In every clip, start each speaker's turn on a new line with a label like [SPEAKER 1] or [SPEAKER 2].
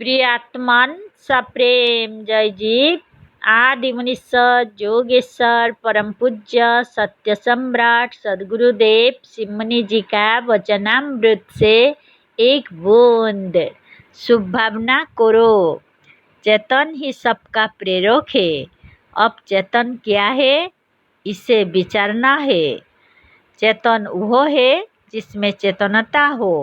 [SPEAKER 1] प्रियात्मन सप्रेम जय जीव। आदि मुनीश्वर जोगेश्वर परम पूज्य सत्य सम्राट सदगुरुदेव शिवमुनि जी का वचनामृत से एक बूंद। शुभ भावना करो। चेतन ही सबका प्रेरक है। अब चेतन क्या है, इसे विचारना है। चेतन वो है जिसमें चेतनता हो।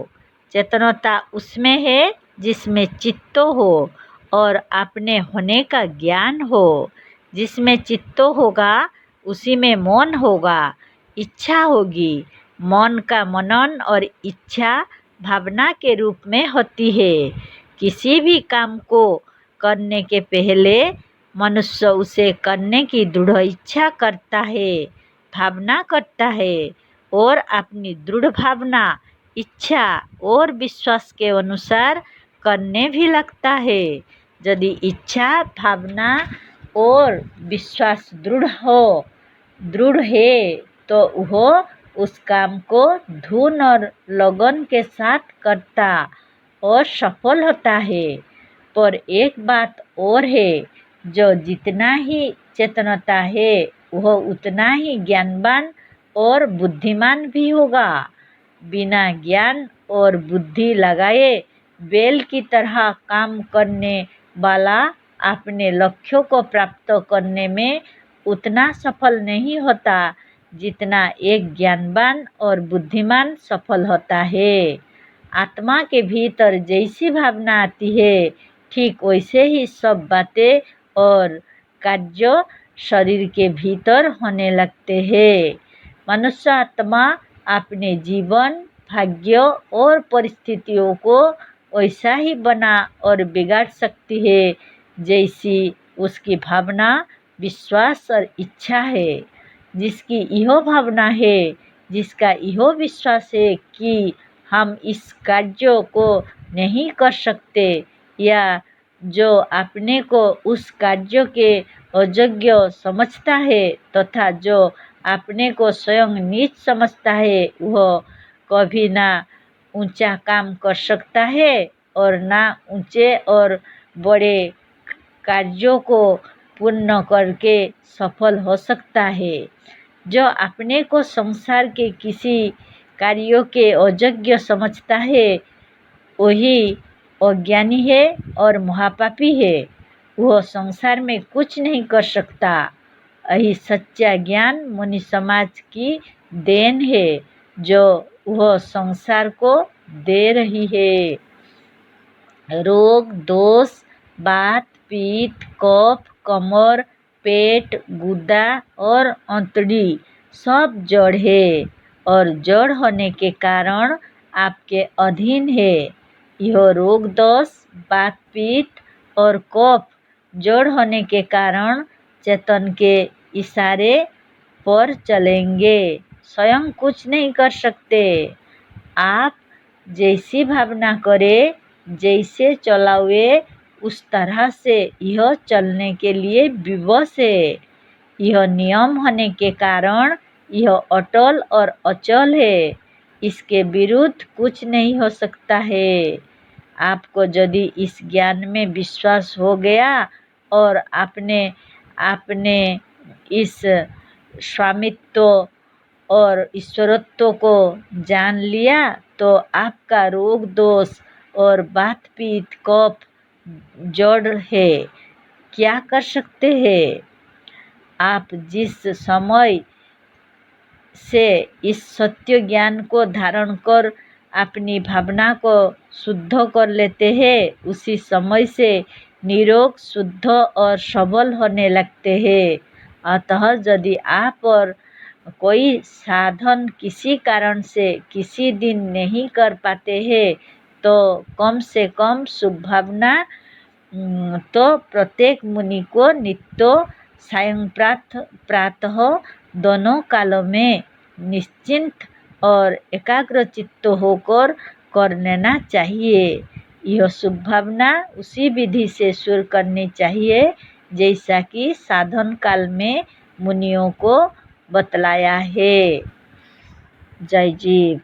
[SPEAKER 1] चेतनता उसमें है जिसमें चित्तो हो और अपने होने का ज्ञान हो। जिसमें चित्तो होगा उसी में मौन होगा, इच्छा होगी। मौन का मनन और इच्छा भावना के रूप में होती है। किसी भी काम को करने के पहले मनुष्य उसे करने की दृढ़ इच्छा करता है, भावना करता है और अपनी दृढ़ भावना, इच्छा और विश्वास के अनुसार करने भी लगता है। यदि इच्छा, भावना और विश्वास दृढ़ है तो वह उस काम को धुन और लगन के साथ करता और सफल होता है। पर एक बात और है, जो जितना ही चेतनता है वह उतना ही ज्ञानवान और बुद्धिमान भी होगा। बिना ज्ञान और बुद्धि लगाए बैल की तरह काम करने वाला अपने लक्ष्यों को प्राप्त करने में उतना सफल नहीं होता जितना एक ज्ञानवान और बुद्धिमान सफल होता है। आत्मा के भीतर जैसी भावना आती है, ठीक वैसे ही सब बातें और कार्य शरीर के भीतर होने लगते हैं। मनुष्य आत्मा अपने जीवन, भाग्य और परिस्थितियों को वैसा ही बना और बिगाड़ सकती है जैसी उसकी भावना, विश्वास और इच्छा है। जिसकी यह भावना है, जिसका यह विश्वास है कि हम इस कार्य को नहीं कर सकते, या जो अपने को उस कार्य के अयोग्य समझता है तथा जो अपने को स्वयं नीच समझता है, वह कभी ना ऊंचा काम कर सकता है और ना ऊंचे और बड़े कार्यों को पूर्ण करके सफल हो सकता है। जो अपने को संसार के किसी कार्यों के अयोग्य समझता है वही अज्ञानी है और महापापी है। वह संसार में कुछ नहीं कर सकता। यही सच्चा ज्ञान मुनि समाज की देन है जो वह संसार को दे रही है। रोग, दोष, बात, पीत, कफ, कमर, पेट, गुदा और अंतड़ी सब जड़ है और जड़ होने के कारण आपके अधीन है। यह रोग, दोष, बात, पीत और कफ जड़ होने के कारण चेतन के इशारे पर चलेंगे, स्वयं कुछ नहीं कर सकते। आप जैसी भावना करें, जैसे चलावे, उस तरह से यह चलने के लिए विवश है। यह नियम होने के कारण यह अटल और अचल है। इसके विरुद्ध कुछ नहीं हो सकता है। आपको यदि इस ज्ञान में विश्वास हो गया और आपने इस स्वामित्व और ईश्वरत्व को जान लिया तो आपका रोग, दोष और बात, पीत, कफ जड़ है, क्या कर सकते हैं। आप जिस समय से इस सत्य ज्ञान को धारण कर अपनी भावना को शुद्ध कर लेते हैं, उसी समय से निरोग, शुद्ध और सबल होने लगते हैं। अतः यदि आप और कोई साधन किसी कारण से किसी दिन नहीं कर पाते हैं तो कम से कम शुभ भावना तो प्रत्येक मुनि को नित्य सायं प्रातः दोनों कालों में निश्चिंत और एकाग्र चित्त होकर कर लेना चाहिए। यह शुभ भावना उसी विधि से शुरू करनी चाहिए जैसा कि साधन काल में मुनियों को बतलाया है। जय जीव।